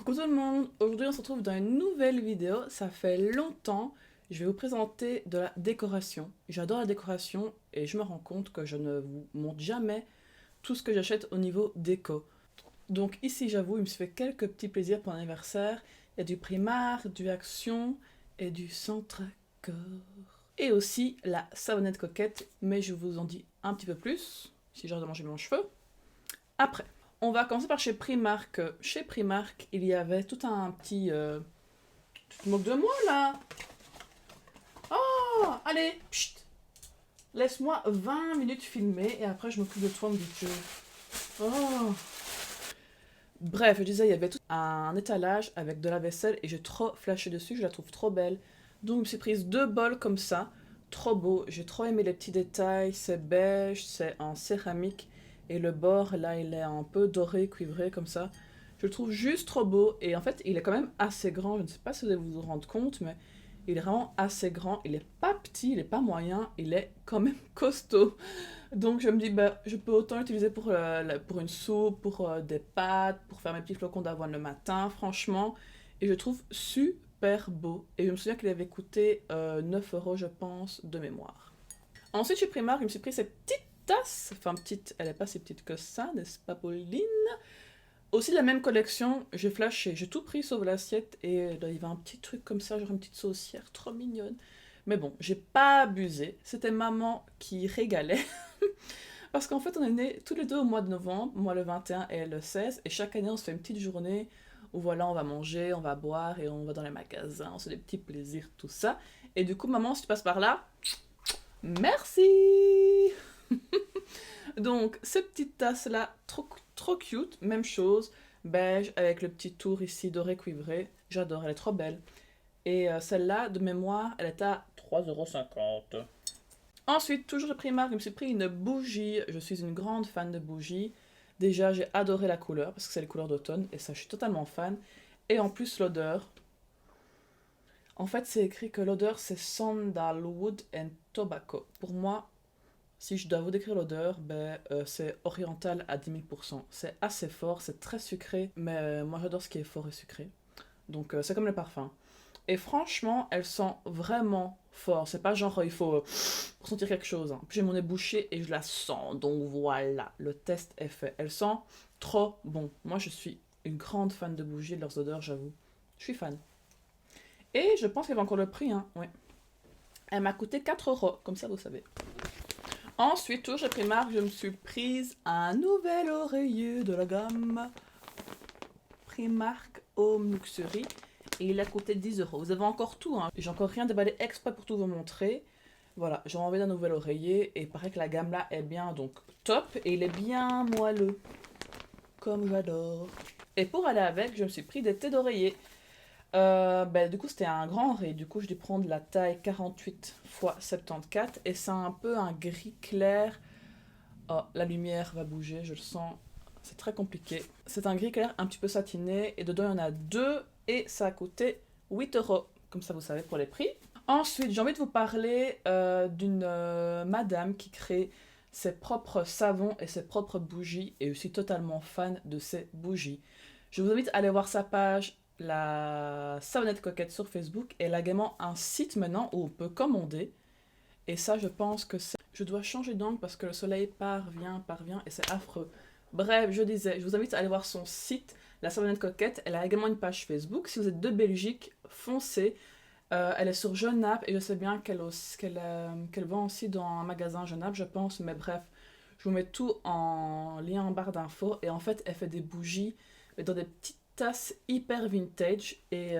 Coucou tout le monde, aujourd'hui on se retrouve dans une nouvelle vidéo, ça fait longtemps, je vais vous présenter de la décoration. J'adore la décoration et je me rends compte que je ne vous montre jamais tout ce que j'achète au niveau déco. Donc ici j'avoue, il me fait quelques petits plaisirs pour l'anniversaire, il y a du Primark, du Action et du Centracor. Et aussi la savonnette coquette, mais je vous en dis un petit peu plus, si j'arrête de manger mon cheveu, après. On va commencer par chez Primark. Chez Primark, il y avait tout un petit... Tu te moques de moi, là? Oh, allez, pchit. Laisse-moi 20 minutes filmer et après je m'occupe de toi, me dis-tu. Oh. Bref, je disais, il y avait tout un étalage avec de la vaisselle et j'ai trop flashé dessus, je la trouve trop belle. Donc je me suis prise 2 bols comme ça, trop beau. J'ai trop aimé les petits détails, c'est beige, c'est en céramique. Et le bord, là, il est un peu doré, cuivré, comme ça. Je le trouve juste trop beau. Et en fait, il est quand même assez grand. Je ne sais pas si vous allez vous rendre compte, mais il est vraiment assez grand. Il est pas petit, il est pas moyen. Il est quand même costaud. Donc je me dis, bah, je peux autant l'utiliser pour une soupe, pour des pâtes, pour faire mes petits flocons d'avoine le matin, franchement. Et je le trouve super beau. Et je me souviens qu'il avait coûté 9 € je pense, de mémoire. Ensuite, chez Primark, je me suis pris cette petite tasse, enfin petite, elle n'est pas si petite que ça, n'est-ce pas Pauline? Aussi de la même collection, j'ai flashé, j'ai tout pris sauf l'assiette et là, il y avait un petit truc comme ça, genre une petite saucière trop mignonne. Mais bon, j'ai pas abusé, c'était maman qui régalait. Parce qu'en fait, on est nés tous les deux au mois de novembre, moi le 21 et elle le 16, et chaque année on se fait une petite journée où voilà, on va manger, on va boire et on va dans les magasins, on se fait des petits plaisirs, tout ça. Et du coup, maman, si tu passes par là, merci! Donc, cette petite tasse-là, trop cute, même chose, beige, avec le petit tour ici doré cuivré. J'adore, elle est trop belle. Et celle-là, de mémoire, elle est à 3,50 €. Ensuite, toujours au Primark, je me suis pris une bougie. Je suis une grande fan de bougies. Déjà, j'ai adoré la couleur, parce que c'est les couleurs d'automne, et ça, je suis totalement fan. Et en plus, l'odeur. En fait, c'est écrit que l'odeur, c'est Sandalwood and Tobacco. Pour moi, si je dois vous décrire l'odeur, c'est oriental à 10 000%. C'est assez fort, c'est très sucré, mais moi j'adore ce qui est fort et sucré. Donc c'est comme le parfum. Et franchement, elle sent vraiment fort. C'est pas genre il faut sentir quelque chose, hein. J'ai mon nez bouché et je la sens. Donc voilà, le test est fait. Elle sent trop bon. Moi je suis une grande fan de bougies et de leurs odeurs, j'avoue. Je suis fan. Et je pense qu'elle va encore le prix, hein. Ouais. Elle m'a coûté 4 €, comme ça vous savez. Ensuite, toujours chez Primark, je me suis prise un nouvel oreiller de la gamme Primark Home Luxury et il a coûté 10 €. Vous avez encore tout, hein. J'ai encore rien déballé exprès pour tout vous montrer. Voilà, j'ai envie d'un nouvel oreiller et il paraît que la gamme là est bien, donc top, et il est bien moelleux, comme j'adore. Et pour aller avec, je me suis pris des thés d'oreiller. Du coup, c'était un grand oreiller. Du coup, je dû prendre la taille 48 x 74 et c'est un peu un gris clair. Oh, la lumière va bouger, je le sens. C'est très compliqué. C'est un gris clair un petit peu satiné et dedans il y en a deux et ça a coûté 8 €. Comme ça, vous savez pour les prix. Ensuite, j'ai envie de vous parler d'une madame qui crée ses propres savons et ses propres bougies et je suis totalement fan de ces bougies. Je vous invite à aller voir sa page, la savonnette coquette sur Facebook. Elle a également un site maintenant où on peut commander. Et ça, je pense que c'est... Je dois changer d'angle parce que le soleil parvient, et c'est affreux. Bref, je disais, je vous invite à aller voir son site, la savonnette coquette. Elle a également une page Facebook. Si vous êtes de Belgique, foncez. Elle est sur Genappe et je sais bien qu'elle vend aussi dans un magasin Genappe, je pense. Mais bref, je vous mets tout en lien en barre d'infos. Et en fait, elle fait des bougies mais dans des petites tasses hyper vintage. Et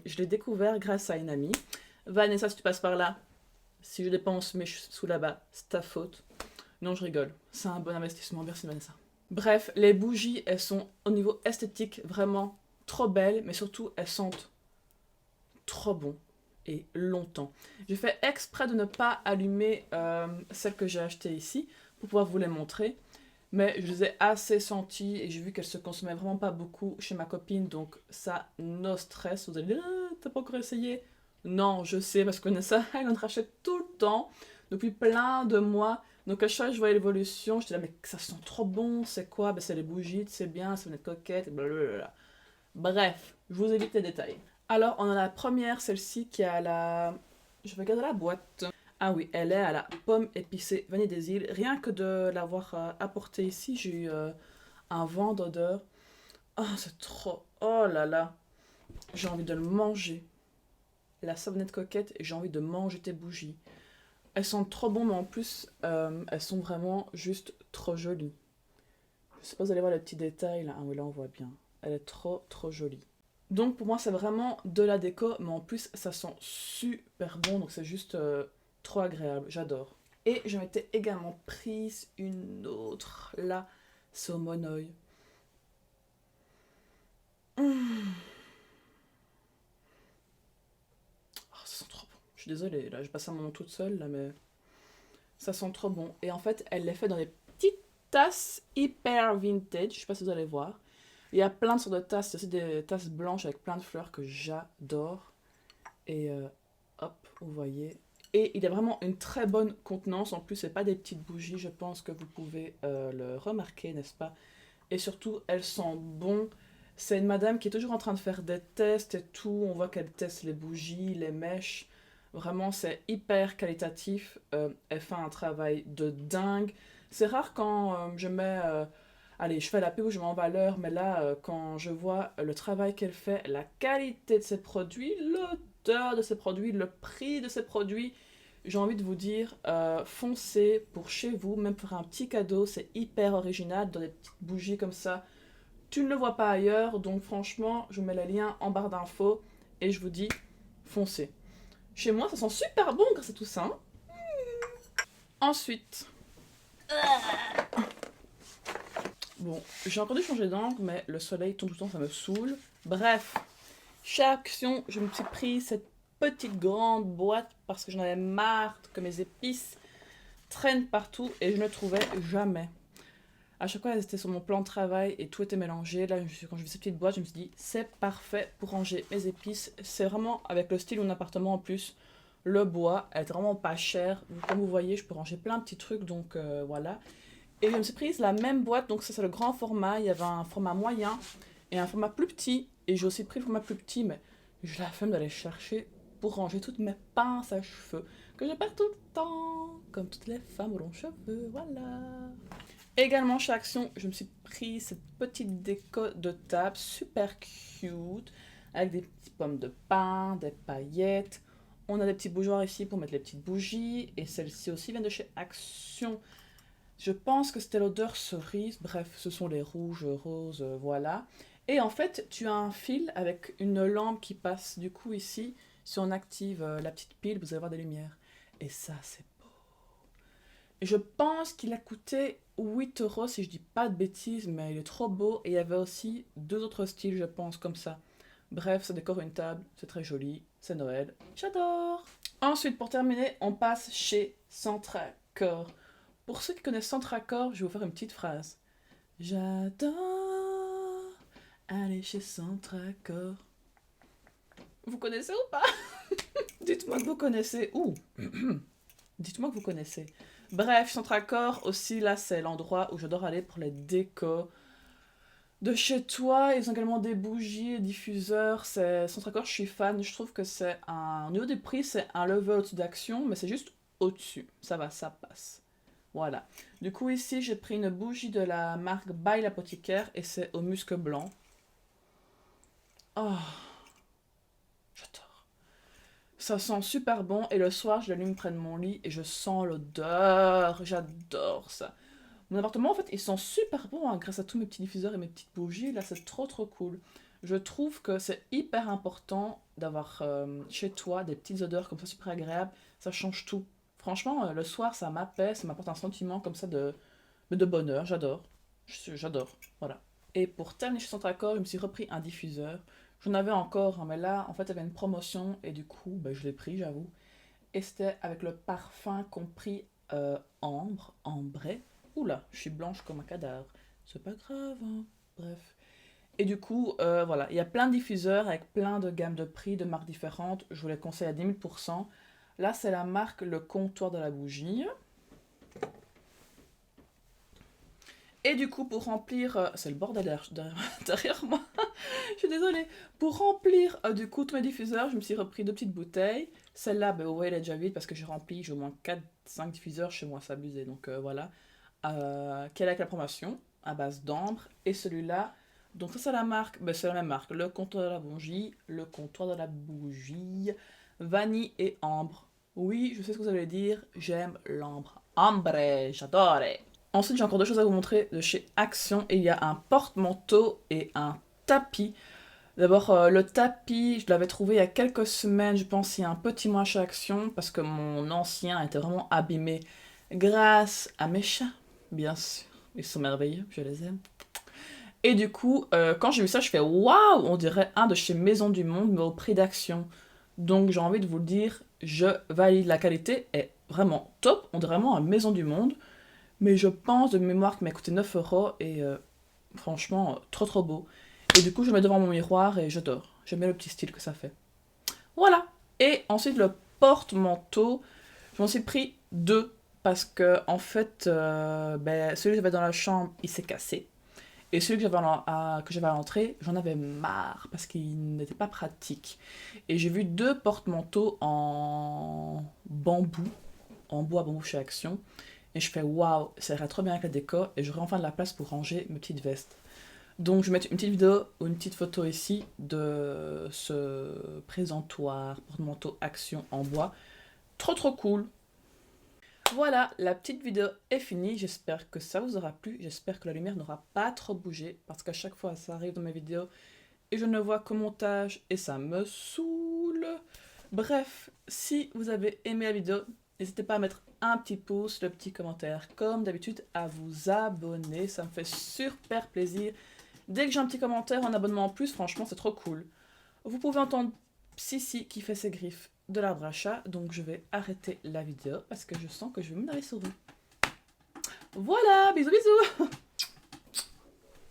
je l'ai découvert grâce à une amie. Vanessa, si tu passes par là, si je dépense mes sous là-bas, c'est ta faute. Non, je rigole. C'est un bon investissement. Merci Vanessa. Bref, les bougies, elles sont au niveau esthétique vraiment trop belles, mais surtout elles sentent trop bon et longtemps. J'ai fait exprès de ne pas allumer celles que j'ai achetées ici pour pouvoir vous les montrer. Mais je les ai assez senties et j'ai vu qu'elles se consommaient vraiment pas beaucoup chez ma copine. Donc ça, no stress. Vous allez dire, ah, t'as pas encore essayé? Non, je sais, parce que ça, elle en rachète tout le temps, depuis plein de mois. Donc à chaque fois, je voyais l'évolution, j'étais là, mais ça sent trop bon, c'est quoi? Ben, c'est les bougies, c'est bien, c'est une coquette, blablabla. Bref, Je vous évite les détails. Alors, on a la première, celle-ci, qui a la... Je vais regarder la boîte. Ah oui, elle est à la pomme épicée vanille des îles. Rien que de l'avoir apportée ici, j'ai eu un vent d'odeur. Oh, c'est trop... Oh là là. J'ai envie de le manger. La savonnette coquette, et j'ai envie de manger tes bougies. Elles sont trop bonnes, mais en plus, elles sont vraiment juste trop jolies. Je sais pas, vous allez voir les petits détails là. Ah oui, là on voit bien. Elle est trop trop jolie. Donc pour moi, c'est vraiment de la déco, mais en plus, ça sent super bon. Donc c'est juste trop agréable. J'adore. Et je m'étais également prise une autre là, c'est au Monoï. Oh, ça sent trop bon. Je suis désolée, là, je passe un moment toute seule là, mais ça sent trop bon. Et en fait, elle les fait dans des petites tasses hyper vintage. Je sais pas si vous allez voir. Il y a plein de sortes de tasses. Il y a aussi des tasses blanches avec plein de fleurs que j'adore. Et hop, vous voyez. Et il a vraiment une très bonne contenance. En plus, c'est pas des petites bougies. Je pense que vous pouvez le remarquer, n'est-ce pas? Et surtout, elles sentent bon. C'est une madame qui est toujours en train de faire des tests et tout. On voit qu'elle teste les bougies, les mèches. Vraiment, c'est hyper qualitatif. Elle fait un travail de dingue. C'est rare quand je mets... allez, je fais la pub où je mets en valeur, mais là, quand je vois le travail qu'elle fait, la qualité de ses produits, l'odeur de ses produits, le prix de ses produits, j'ai envie de vous dire, foncez pour chez vous, même pour un petit cadeau, c'est hyper original, dans des petites bougies comme ça. Tu ne le vois pas ailleurs, donc franchement, je vous mets les liens en barre d'infos et je vous dis, foncez. Chez moi, ça sent super bon grâce à tout ça, hein. Ensuite, bon, j'ai encore dû changer d'angle, mais le soleil tombe tout le temps, ça me saoule. Bref, chez Action, je me suis pris cette petite grande boîte parce que j'en avais marre que mes épices traînent partout et je ne trouvais jamais. À chaque fois, elles étaient sur mon plan de travail et tout était mélangé. Là, quand j'ai vu cette petite boîte, je me suis dit, c'est parfait pour ranger mes épices. C'est vraiment avec le style de mon appartement en plus. Le bois, elle est vraiment pas chère. Comme vous voyez, je peux ranger plein de petits trucs, donc voilà. Et je me suis prise la même boîte, donc ça c'est le grand format. Il y avait un format moyen et un format plus petit. Et j'ai aussi pris le format plus petit, mais j'ai la flemme d'aller chercher pour ranger toutes mes pinces à cheveux que je perds tout le temps, comme toutes les femmes aux longs cheveux, voilà. Également chez Action, je me suis pris cette petite déco de table super cute avec des petites pommes de pin, des paillettes. On a des petits bougeoirs ici pour mettre les petites bougies et celle-ci aussi vient de chez Action. Je pense que c'était l'odeur cerise. Bref, ce sont les rouges, roses, voilà. Et en fait, tu as un fil avec une lampe qui passe. Du coup, ici, si on active la petite pile, vous allez voir des lumières. Et ça, c'est beau. Et je pense qu'il a coûté 8 euros, si je dis pas de bêtises, mais il est trop beau. Et il y avait aussi deux autres styles, je pense, comme ça. Bref, ça décore une table, c'est très joli, c'est Noël. J'adore! Ensuite, pour terminer, on passe chez Centracor. Pour ceux qui connaissent Centracor, je vais vous faire une petite phrase. J'adore aller chez Centracor. Vous connaissez ou pas? Dites-moi que vous connaissez. Ouh. Dites-moi que vous connaissez. Bref, Centracor aussi, là, c'est l'endroit où j'adore aller pour les décos de chez toi. Ils ont également des bougies, des diffuseurs. C'est Centracor, je suis fan. Je trouve que c'est un... Au niveau des prix, c'est un level au-dessus d'Action, mais c'est juste au-dessus. Ça va, ça passe. Voilà. Du coup, ici, j'ai pris une bougie de la marque By l'apothicaire et c'est au musc blanc. Oh, j'adore. Ça sent super bon et le soir, je l'allume près de mon lit et je sens l'odeur. J'adore ça. Mon appartement, en fait, il sent super bon hein, grâce à tous mes petits diffuseurs et mes petites bougies. Là, c'est trop trop cool. Je trouve que c'est hyper important d'avoir chez toi des petites odeurs comme ça super agréables. Ça change tout. Franchement, le soir, ça m'apaise, ça m'apporte un sentiment comme ça de bonheur. J'adore. J'adore. Voilà. Et pour terminer chez Centracor, je me suis repris un diffuseur. J'en avais encore, hein, mais là, en fait, il y avait une promotion et du coup, ben, je l'ai pris, j'avoue. Et c'était avec le parfum compris ambre, ambré. Oula, je suis blanche comme un cadavre. C'est pas grave, hein. Bref. Et du coup, voilà, il y a plein de diffuseurs avec plein de gammes de prix, de marques différentes. Je vous les conseille à 10 000%. Là, c'est la marque Le Comptoir de la Bougie. Et du coup, pour remplir... c'est le bordel derrière moi. Je suis désolée. Pour remplir du coup tous mes diffuseurs, je me suis repris 2 petites bouteilles. Celle-là, ben, ouais, elle est déjà vide parce que j'ai rempli, j'ai au moins 4, 5 diffuseurs chez moi, c'est abusé. Donc voilà. Quelle est la promotion à base d'ambre. Et celui-là, donc ça c'est la marque, ben, c'est la même marque. Le comptoir de la bougie, vanille et ambre. Oui, je sais ce que vous allez dire, j'aime l'ambre. Ambre, j'adore. Ensuite, j'ai encore 2 choses à vous montrer de chez Action. Il y a un porte-manteau et un tapis. D'abord, le tapis, je l'avais trouvé il y a quelques semaines, je pense, il y a un petit mois chez Action, parce que mon ancien était vraiment abîmé grâce à mes chats, bien sûr. Ils sont merveilleux, je les aime. Et du coup, quand j'ai vu ça, je fais waouh, on dirait un de chez Maison du Monde, mais au prix d'Action. Donc j'ai envie de vous le dire, je valide. La qualité est vraiment top, on dirait vraiment un Maison du Monde. Mais je pense de mémoire qu'il m'a coûté 9 euros et franchement, trop trop beau. Et du coup, je le mets devant mon miroir et j'adore. J'aime bien le petit style que ça fait. Voilà. Et ensuite, le porte-manteau, j'en suis pris 2 parce que en fait, ben, celui que j'avais dans la chambre, il s'est cassé. Et celui que j'avais à l'entrée, j'en avais marre parce qu'il n'était pas pratique. Et j'ai vu 2 porte-manteaux en bambou, en bois bambou chez Action. Et je fais waouh, ça irait trop bien avec la déco et j'aurai enfin de la place pour ranger mes petites vestes. Donc je vais mettre une petite vidéo ou une petite photo ici de ce présentoir porte-manteau Action en bois. Trop trop cool. Voilà, la petite vidéo est finie. J'espère que ça vous aura plu. J'espère que la lumière n'aura pas trop bougé parce qu'à chaque fois ça arrive dans mes vidéos et je ne vois qu'au montage et ça me saoule. Bref, si vous avez aimé la vidéo, n'hésitez pas à mettre un petit pouce, le petit commentaire, comme d'habitude, à vous abonner. Ça me fait super plaisir. Dès que j'ai un petit commentaire, un abonnement en plus, franchement, c'est trop cool. Vous pouvez entendre Sissi qui fait ses griffes de l'arbre à chat, donc je vais arrêter la vidéo parce que je sens que je vais me dans les souris. Voilà, bisous bisous.